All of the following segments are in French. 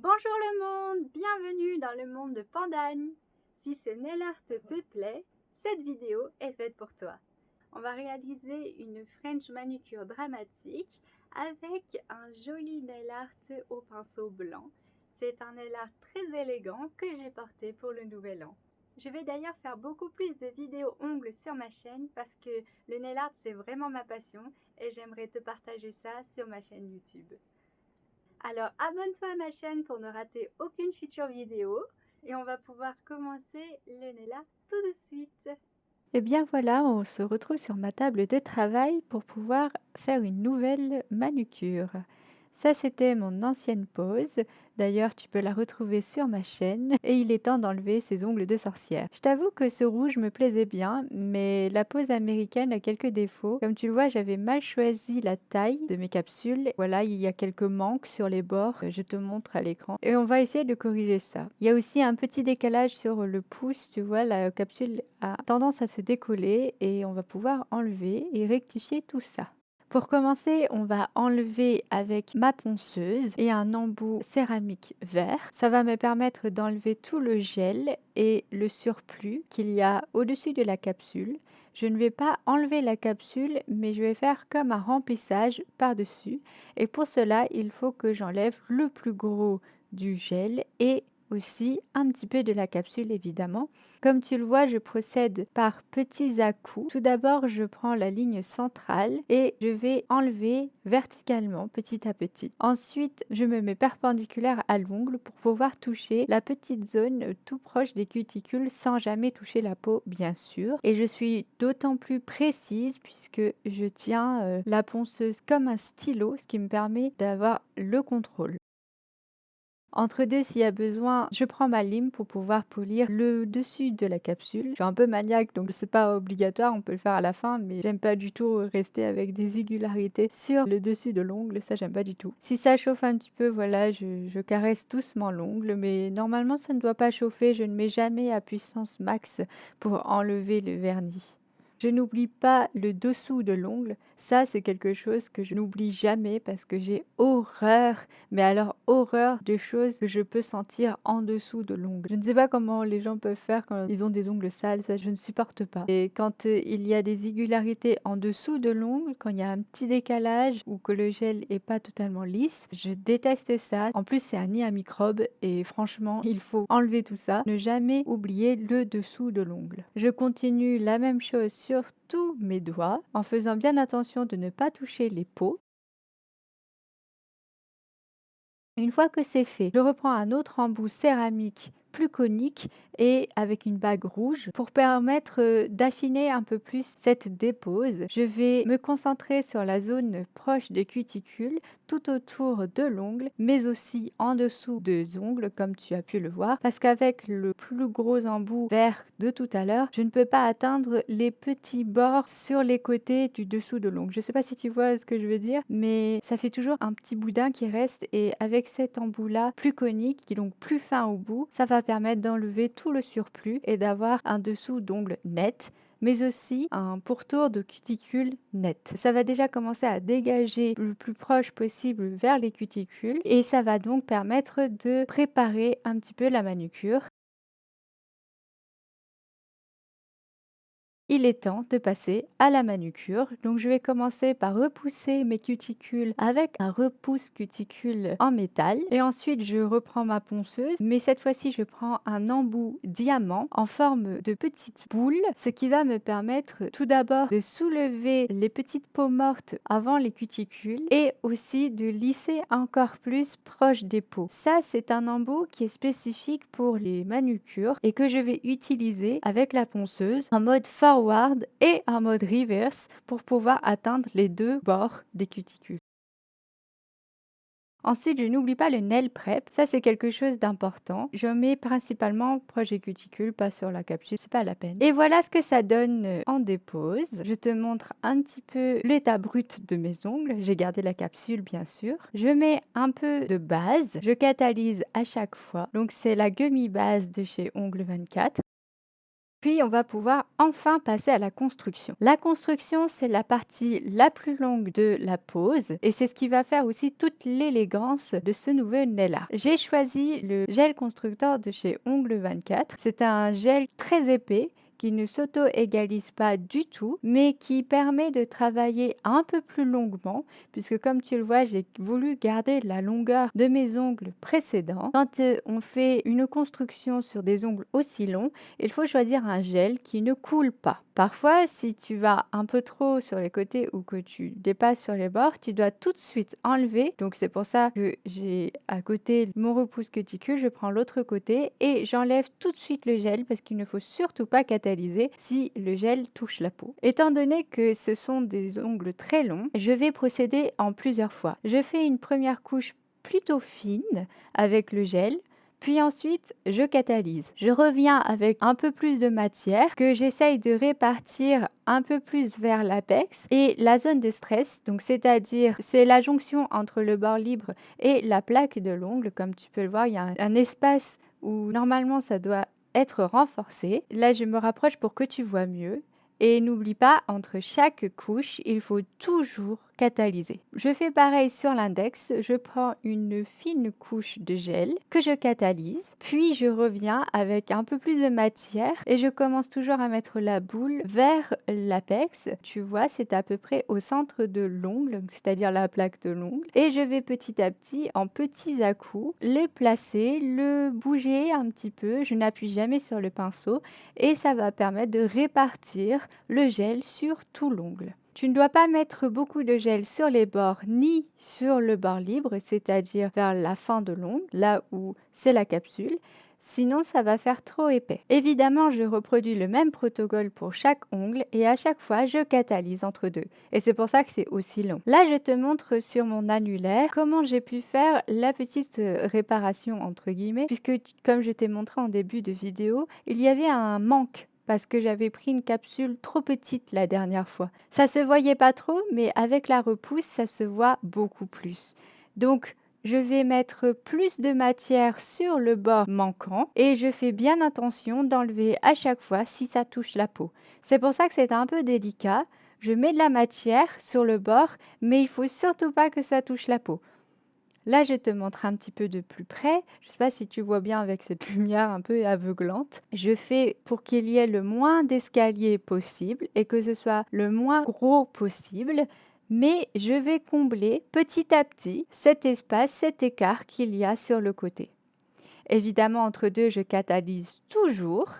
Bonjour le monde, bienvenue dans le monde de Pandagne. Si ce nail art te plaît, cette vidéo est faite pour toi. On va réaliser une French manucure dramatique avec un joli nail art au pinceau blanc. C'est un nail art très élégant que j'ai porté pour le nouvel an. Je vais d'ailleurs faire beaucoup plus de vidéos ongles sur ma chaîne parce que le nail art c'est vraiment ma passion et j'aimerais te partager ça sur ma chaîne YouTube. Alors abonne-toi à ma chaîne pour ne rater aucune future vidéo et on va pouvoir commencer le nail art tout de suite. Et bien voilà, on se retrouve sur ma table de travail pour pouvoir faire une nouvelle manucure. Ça, c'était mon ancienne pose. D'ailleurs, tu peux la retrouver sur ma chaîne. Et il est temps d'enlever ses ongles de sorcière. Je t'avoue que ce rouge me plaisait bien, mais la pose américaine a quelques défauts. Comme tu le vois, j'avais mal choisi la taille de mes capsules. Voilà, il y a quelques manques sur les bords. Je te montre à l'écran. Et on va essayer de corriger ça. Il y a aussi un petit décalage sur le pouce. Tu vois, la capsule a tendance à se décoller et on va pouvoir enlever et rectifier tout ça. Pour commencer, on va enlever avec ma ponceuse et un embout céramique vert. Ça va me permettre d'enlever tout le gel et le surplus qu'il y a au-dessus de la capsule. Je ne vais pas enlever la capsule, mais je vais faire comme un remplissage par-dessus. Et pour cela, il faut que j'enlève le plus gros du gel et aussi un petit peu de la capsule évidemment. Comme tu le vois, je procède par petits à-coups. Tout d'abord, je prends la ligne centrale et je vais enlever verticalement petit à petit. Ensuite, je me mets perpendiculaire à l'ongle pour pouvoir toucher la petite zone tout proche des cuticules sans jamais toucher la peau, bien sûr. Et je suis d'autant plus précise puisque je tiens la ponceuse comme un stylo, ce qui me permet d'avoir le contrôle. Entre deux, s'il y a besoin, je prends ma lime pour pouvoir polir le dessus de la capsule. Je suis un peu maniaque, donc c'est pas obligatoire, on peut le faire à la fin, mais j'aime pas du tout rester avec des irrégularités sur le dessus de l'ongle, ça j'aime pas du tout. Si ça chauffe un petit peu, voilà, je caresse doucement l'ongle, mais normalement ça ne doit pas chauffer, je ne mets jamais à puissance max pour enlever le vernis. Je n'oublie pas le dessous de l'ongle. Ça, c'est quelque chose que je n'oublie jamais parce que j'ai horreur, mais alors horreur des choses que je peux sentir en dessous de l'ongle. Je ne sais pas comment les gens peuvent faire quand ils ont des ongles sales, ça je ne supporte pas. Et quand il y a des irrégularités en dessous de l'ongle, quand il y a un petit décalage ou que le gel est pas totalement lisse, je déteste ça. En plus, c'est un nid à microbes et franchement, il faut enlever tout ça. Ne jamais oublier le dessous de l'ongle. Je continue la même chose sur tous mes doigts en faisant bien attention de ne pas toucher les peaux. Une fois que c'est fait, je reprends un autre embout céramique plus conique et avec une bague rouge pour permettre d'affiner un peu plus cette dépose. Je vais me concentrer sur la zone proche des cuticules, tout autour de l'ongle, mais aussi en dessous des ongles, comme tu as pu le voir, parce qu'avec le plus gros embout vert de tout à l'heure, je ne peux pas atteindre les petits bords sur les côtés du dessous de l'ongle. Je ne sais pas si tu vois ce que je veux dire, mais ça fait toujours un petit boudin qui reste et avec cet embout-là plus conique, qui est donc plus fin au bout, ça va permettre d'enlever tout le surplus et d'avoir un dessous d'ongle net, mais aussi un pourtour de cuticule net. Ça va déjà commencer à dégager le plus proche possible vers les cuticules et ça va donc permettre de préparer un petit peu la manucure. Il est temps de passer à la manucure. Donc je vais commencer par repousser mes cuticules avec un repousse cuticule en métal. Et ensuite je reprends ma ponceuse. Mais cette fois-ci je prends un embout diamant en forme de petite boule. Ce qui va me permettre tout d'abord de soulever les petites peaux mortes avant les cuticules. Et aussi de lisser encore plus proche des peaux. Ça c'est un embout qui est spécifique pour les manucures. Et que je vais utiliser avec la ponceuse en mode forward et en mode reverse pour pouvoir atteindre les deux bords des cuticules. Ensuite, je n'oublie pas le nail prep. Ça, c'est quelque chose d'important. Je mets principalement proche des cuticules, pas sur la capsule, c'est pas la peine. Et voilà ce que ça donne en dépose. Je te montre un petit peu l'état brut de mes ongles. J'ai gardé la capsule, bien sûr. Je mets un peu de base. Je catalyse à chaque fois. Donc, c'est la gummy base de chez Ongle 24. Puis on va pouvoir enfin passer à la construction. La construction, c'est la partie la plus longue de la pose et c'est ce qui va faire aussi toute l'élégance de ce nouveau nail art. J'ai choisi le gel constructeur de chez Ongles 24. C'est un gel très épais qui ne s'auto-égalise pas du tout, mais qui permet de travailler un peu plus longuement, puisque comme tu le vois, j'ai voulu garder la longueur de mes ongles précédents. Quand on fait une construction sur des ongles aussi longs, il faut choisir un gel qui ne coule pas. Parfois, si tu vas un peu trop sur les côtés ou que tu dépasses sur les bords, tu dois tout de suite enlever. Donc c'est pour ça que j'ai à côté mon repousse cuticule, je prends l'autre côté et j'enlève tout de suite le gel parce qu'il ne faut surtout pas catalyser si le gel touche la peau. Étant donné que ce sont des ongles très longs, je vais procéder en plusieurs fois. Je fais une première couche plutôt fine avec le gel. Puis ensuite, je catalyse. Je reviens avec un peu plus de matière que j'essaye de répartir un peu plus vers l'apex et la zone de stress, donc c'est-à-dire c'est la jonction entre le bord libre et la plaque de l'ongle. Comme tu peux le voir, il y a un espace où normalement ça doit être renforcé. Là, je me rapproche pour que tu vois mieux. Et n'oublie pas, entre chaque couche, il faut toujours catalyser. Je fais pareil sur l'index, je prends une fine couche de gel que je catalyse, puis je reviens avec un peu plus de matière et je commence toujours à mettre la boule vers l'apex. Tu vois, c'est à peu près au centre de l'ongle, c'est-à-dire la plaque de l'ongle. Et je vais petit à petit, en petits à-coups, le placer, le bouger un petit peu. Je n'appuie jamais sur le pinceau et ça va permettre de répartir le gel sur tout l'ongle. Tu ne dois pas mettre beaucoup de gel sur les bords ni sur le bord libre, c'est-à-dire vers la fin de l'ongle, là où c'est la capsule. Sinon, ça va faire trop épais. Évidemment, je reproduis le même protocole pour chaque ongle et à chaque fois, je catalyse entre deux. Et c'est pour ça que c'est aussi long. Là, je te montre sur mon annulaire comment j'ai pu faire la petite réparation entre guillemets, puisque comme je t'ai montré en début de vidéo, il y avait un manque parce que j'avais pris une capsule trop petite la dernière fois. Ça se voyait pas trop, mais avec la repousse, ça se voit beaucoup plus. Donc, je vais mettre plus de matière sur le bord manquant et je fais bien attention d'enlever à chaque fois si ça touche la peau. C'est pour ça que c'est un peu délicat. Je mets de la matière sur le bord, mais il faut surtout pas que ça touche la peau. Là, je te montre un petit peu de plus près. Je ne sais pas si tu vois bien avec cette lumière un peu aveuglante. Je fais pour qu'il y ait le moins d'escalier possible et que ce soit le moins gros possible. Mais je vais combler petit à petit cet espace, cet écart qu'il y a sur le côté. Évidemment, entre deux, je catalyse toujours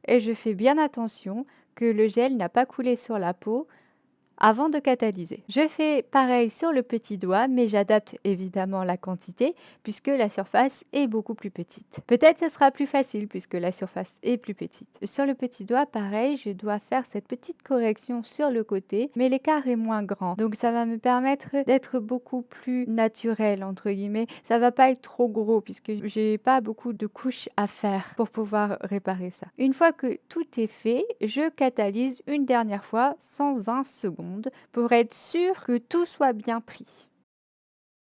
et je fais bien attention que le gel n'a pas coulé sur la peau avant de catalyser. Je fais pareil sur le petit doigt, mais j'adapte évidemment la quantité puisque la surface est beaucoup plus petite. Peut-être ce sera plus facile puisque la surface est plus petite. Sur le petit doigt, pareil, je dois faire cette petite correction sur le côté, mais l'écart est moins grand. Donc ça va me permettre d'être beaucoup plus naturel, entre guillemets. Ça va pas être trop gros puisque j'ai pas beaucoup de couches à faire pour pouvoir réparer ça. Une fois que tout est fait, je catalyse une dernière fois 120 secondes pour être sûr que tout soit bien pris.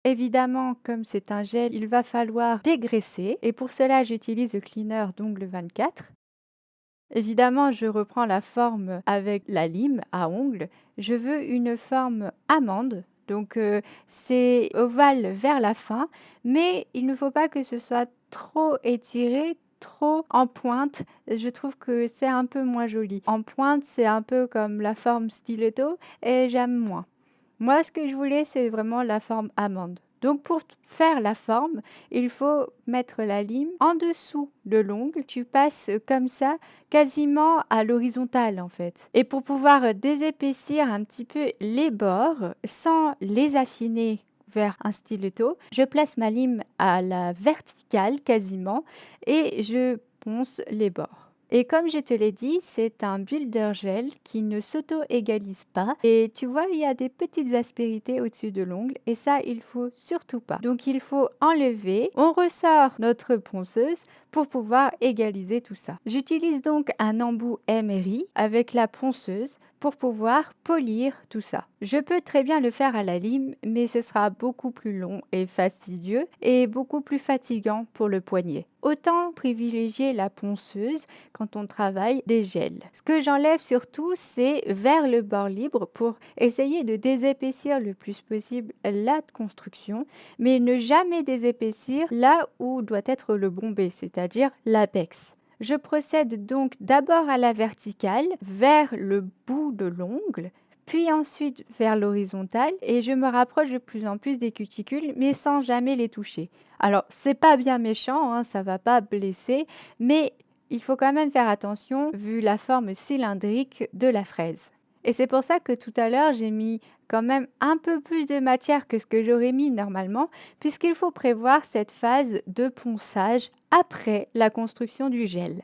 Évidemment, comme c'est un gel, il va falloir dégraisser et pour cela, j'utilise le cleaner d'ongles 24. Évidemment, je reprends la forme avec la lime à ongles. Je veux une forme amande, donc c'est ovale vers la fin, mais il ne faut pas que ce soit trop étiré, trop en pointe. Je trouve que c'est un peu moins joli. En pointe, c'est un peu comme la forme stiletto et j'aime moins. Moi, ce que je voulais, c'est vraiment la forme amande. Donc pour faire la forme, il faut mettre la lime en dessous de l'ongle. Tu passes comme ça, quasiment à l'horizontale en fait. Et pour pouvoir désépaissir un petit peu les bords, sans les affiner vers un stiletto, je place ma lime à la verticale quasiment et je ponce les bords. Et comme je te l'ai dit, c'est un builder gel qui ne s'auto-égalise pas. Et tu vois, il y a des petites aspérités au-dessus de l'ongle et ça, il faut surtout pas. Donc, il faut enlever. On ressort notre ponceuse pour pouvoir égaliser tout ça. J'utilise donc un embout emery avec la ponceuse pour pouvoir polir tout ça. Je peux très bien le faire à la lime, mais ce sera beaucoup plus long et fastidieux et beaucoup plus fatigant pour le poignet. Autant privilégier la ponceuse quand on travaille des gels. Ce que j'enlève surtout, c'est vers le bord libre pour essayer de désépaissir le plus possible la construction, mais ne jamais désépaissir là où doit être le bombé, c'est-à-dire l'apex. Je procède donc d'abord à la verticale, vers le bout de l'ongle, puis ensuite vers l'horizontale et je me rapproche de plus en plus des cuticules, mais sans jamais les toucher. Alors, c'est pas bien méchant, hein, ça va pas blesser, mais il faut quand même faire attention vu la forme cylindrique de la fraise. Et c'est pour ça que tout à l'heure, j'ai mis quand même un peu plus de matière que ce que j'aurais mis normalement, puisqu'il faut prévoir cette phase de ponçage après la construction du gel.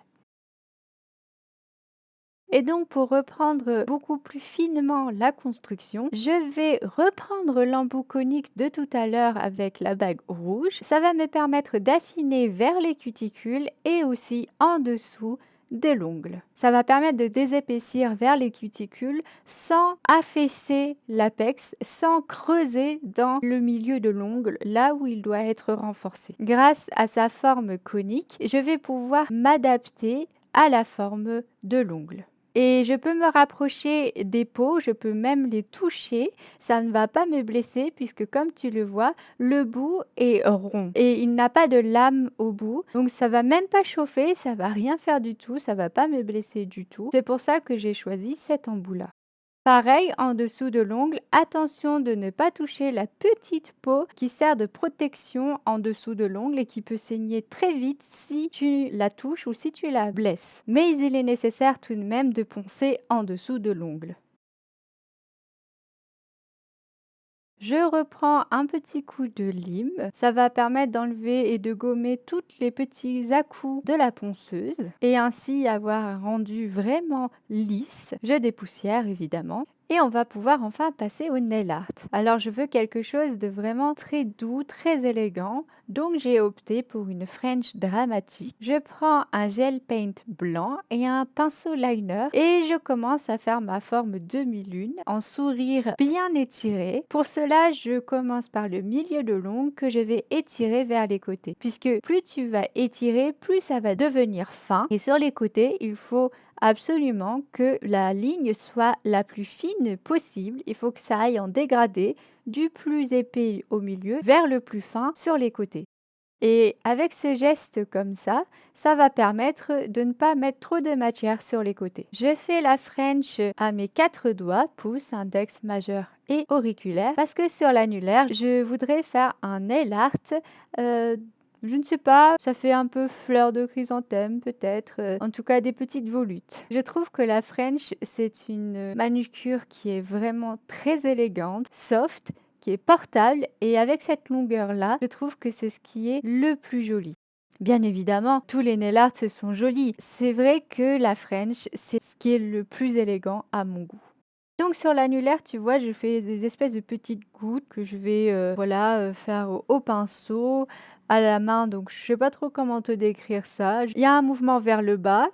Et donc pour reprendre beaucoup plus finement la construction, je vais reprendre l'embout conique de tout à l'heure avec la bague rouge. Ça va me permettre d'affiner vers les cuticules et aussi en dessous de l'ongle. Ça va permettre de désépaissir vers les cuticules sans affaisser l'apex, sans creuser dans le milieu de l'ongle, là où il doit être renforcé. Grâce à sa forme conique, je vais pouvoir m'adapter à la forme de l'ongle. Et je peux me rapprocher des peaux, je peux même les toucher, ça ne va pas me blesser puisque comme tu le vois, le bout est rond et il n'a pas de lame au bout. Donc ça va même pas chauffer, ça va rien faire du tout, ça va pas me blesser du tout. C'est pour ça que j'ai choisi cet embout-là. Pareil, en dessous de l'ongle, attention de ne pas toucher la petite peau qui sert de protection en dessous de l'ongle et qui peut saigner très vite si tu la touches ou si tu la blesses. Mais il est nécessaire tout de même de poncer en dessous de l'ongle. Je reprends un petit coup de lime, ça va permettre d'enlever et de gommer tous les petits à-coups de la ponceuse et ainsi avoir un rendu vraiment lisse. Je dépoussière évidemment. Et on va pouvoir enfin passer au nail art. Alors je veux quelque chose de vraiment très doux, très élégant, donc j'ai opté pour une French dramatique. Je prends un gel paint blanc et un pinceau liner et je commence à faire ma forme demi-lune en sourire bien étiré. Pour cela, je commence par le milieu de l'ongle que je vais étirer vers les côtés. Puisque plus tu vas étirer, plus ça va devenir fin. Et sur les côtés, il faut absolument que la ligne soit la plus fine possible. Il faut que ça aille en dégradé du plus épais au milieu vers le plus fin sur les côtés. Et avec ce geste comme ça va permettre de ne pas mettre trop de matière sur les côtés. Je fais la French à mes 4 doigts, pouce, index, majeur et auriculaire, parce que sur l'annulaire, je voudrais faire un nail art je ne sais pas, ça fait un peu fleur de chrysanthème peut-être, en tout cas des petites volutes. Je trouve que la French, c'est une manucure qui est vraiment très élégante, soft, qui est portable et avec cette longueur-là, je trouve que c'est ce qui est le plus joli. Bien évidemment, tous les nail art sont jolis. C'est vrai que la French, c'est ce qui est le plus élégant à mon goût. Donc sur l'annulaire, tu vois, je fais des espèces de petites gouttes que je vais faire au pinceau, à la main. Donc je sais pas trop comment te décrire ça. Il y a un mouvement vers le bas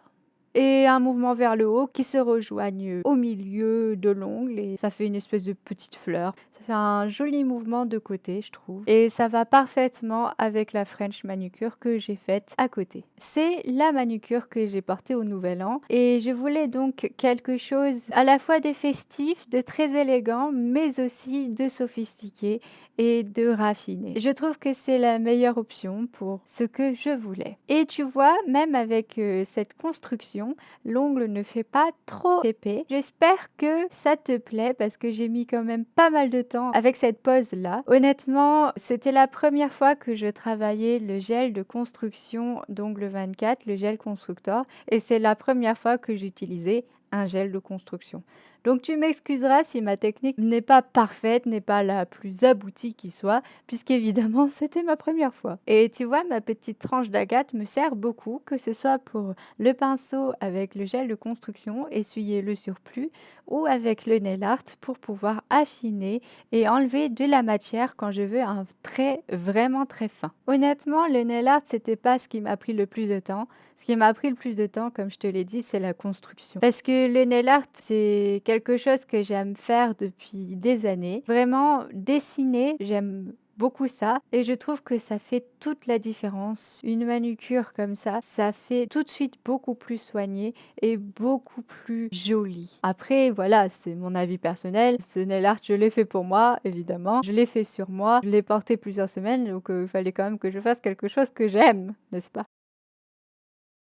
et un mouvement vers le haut qui se rejoignent au milieu de l'ongle et ça fait une espèce de petite fleur. Ça fait un joli mouvement de côté, je trouve. Et ça va parfaitement avec la French manucure que j'ai faite à côté. C'est la manucure que j'ai portée au Nouvel An et je voulais donc quelque chose à la fois de festif, de très élégant, mais aussi de sophistiqué et de raffiné. Je trouve que c'est la meilleure option pour ce que je voulais. Et tu vois, même avec cette construction, l'ongle ne fait pas trop épais. J'espère que ça te plaît parce que j'ai mis quand même pas mal de temps avec cette pose-là. Honnêtement, c'était la première fois que je travaillais le gel de construction d'ongle 24, le gel constructeur, et c'est la première fois que j'utilisais un gel de construction. Donc tu m'excuseras si ma technique n'est pas parfaite, n'est pas la plus aboutie qui soit, puisqu'évidemment c'était ma première fois. Et tu vois, ma petite tranche d'agate me sert beaucoup, que ce soit pour le pinceau avec le gel de construction, essuyer le surplus, ou avec le nail art pour pouvoir affiner et enlever de la matière quand je veux un trait vraiment très fin. Honnêtement, le nail art, c'était pas ce qui m'a pris le plus de temps. Ce qui m'a pris le plus de temps, comme je te l'ai dit, c'est la construction. Parce que Le nail art, c'est quelque chose que j'aime faire depuis des années. Vraiment, dessiner, j'aime beaucoup ça et je trouve que ça fait toute la différence. Une manucure comme ça fait tout de suite beaucoup plus soigné et beaucoup plus joli. Après, voilà, c'est mon avis personnel. Ce nail art, je l'ai fait pour moi, évidemment. Je l'ai fait sur moi. Je l'ai porté plusieurs semaines, donc il fallait quand même que je fasse quelque chose que j'aime, n'est-ce pas?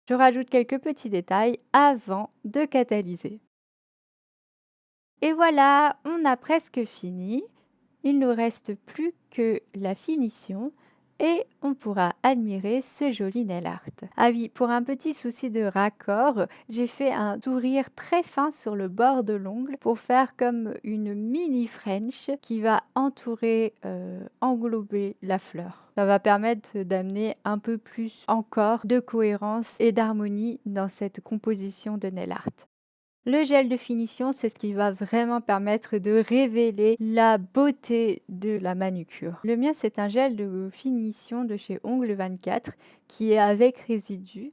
Je rajoute quelques petits détails avant de catalyser. Et voilà, on a presque fini. Il ne nous reste plus que la finition et on pourra admirer ce joli nail art. Ah oui, pour un petit souci de raccord, j'ai fait un sourire très fin sur le bord de l'ongle pour faire comme une mini French qui va entourer, englober la fleur. Ça va permettre d'amener un peu plus encore de cohérence et d'harmonie dans cette composition de nail art. Le gel de finition, c'est ce qui va vraiment permettre de révéler la beauté de la manucure. Le mien, c'est un gel de finition de chez Ongle 24 qui est avec résidu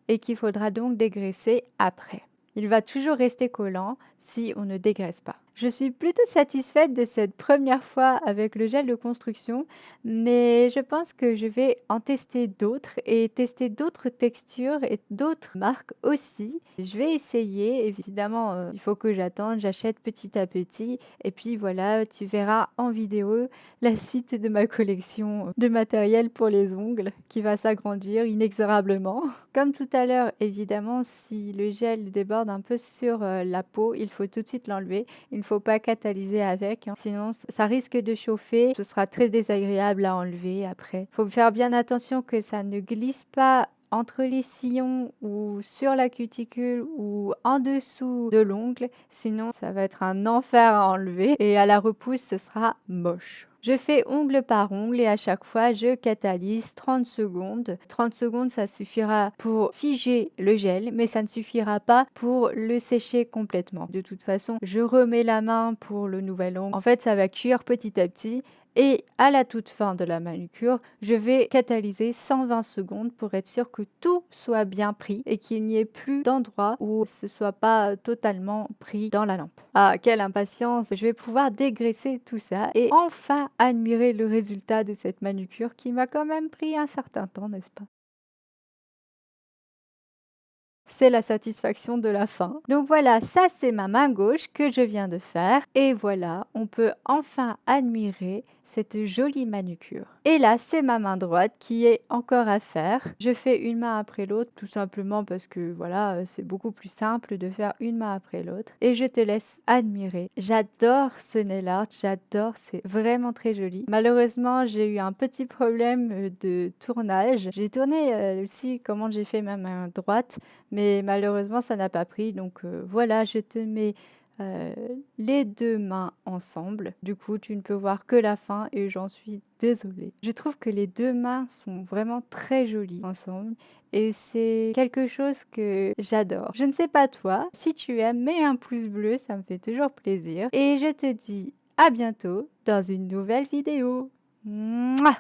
et qu'il faudra donc dégraisser après. Il va toujours rester collant si on ne dégraisse pas. Je suis plutôt satisfaite de cette première fois avec le gel de construction, mais je pense que je vais en tester d'autres et tester d'autres textures et d'autres marques aussi. Je vais essayer, évidemment, il faut que j'attende, j'achète petit à petit et puis voilà, tu verras en vidéo la suite de ma collection de matériel pour les ongles qui va s'agrandir inexorablement. Comme tout à l'heure, évidemment, si le gel déborde un peu sur la peau, il faut tout de suite l'enlever. Il ne faut pas catalyser avec, hein, sinon ça risque de chauffer. Ce sera très désagréable à enlever après. Il faut faire bien attention que ça ne glisse pas entre les sillons ou sur la cuticule ou en dessous de l'ongle, sinon ça va être un enfer à enlever et à la repousse ce sera moche. Je fais ongle par ongle et à chaque fois je catalyse 30 secondes. 30 secondes ça suffira pour figer le gel mais ça ne suffira pas pour le sécher complètement. De toute façon je remets la main pour le nouvel ongle. En fait ça va cuire petit à petit. Et à la toute fin de la manucure, je vais catalyser 120 secondes pour être sûr que tout soit bien pris et qu'il n'y ait plus d'endroit où ce soit pas totalement pris dans la lampe. Ah, quelle impatience! Je vais pouvoir dégraisser tout ça et enfin admirer le résultat de cette manucure qui m'a quand même pris un certain temps, n'est-ce pas? C'est la satisfaction de la fin. Donc voilà, ça c'est ma main gauche que je viens de faire. Et voilà, on peut enfin admirer cette jolie manucure. Et là, c'est ma main droite qui est encore à faire. Je fais une main après l'autre, tout simplement parce que voilà, c'est beaucoup plus simple de faire une main après l'autre. Et je te laisse admirer. J'adore ce nail art, j'adore, c'est vraiment très joli. Malheureusement, j'ai eu un petit problème de tournage. J'ai tourné aussi comment j'ai fait ma main droite, mais malheureusement, ça n'a pas pris. Donc voilà, je te mets les deux mains ensemble. Du coup, tu ne peux voir que la fin et j'en suis désolée. Je trouve que les deux mains sont vraiment très jolies ensemble et c'est quelque chose que j'adore. Je ne sais pas toi, si tu aimes, mets un pouce bleu, ça me fait toujours plaisir. Et je te dis à bientôt dans une nouvelle vidéo. Mouah!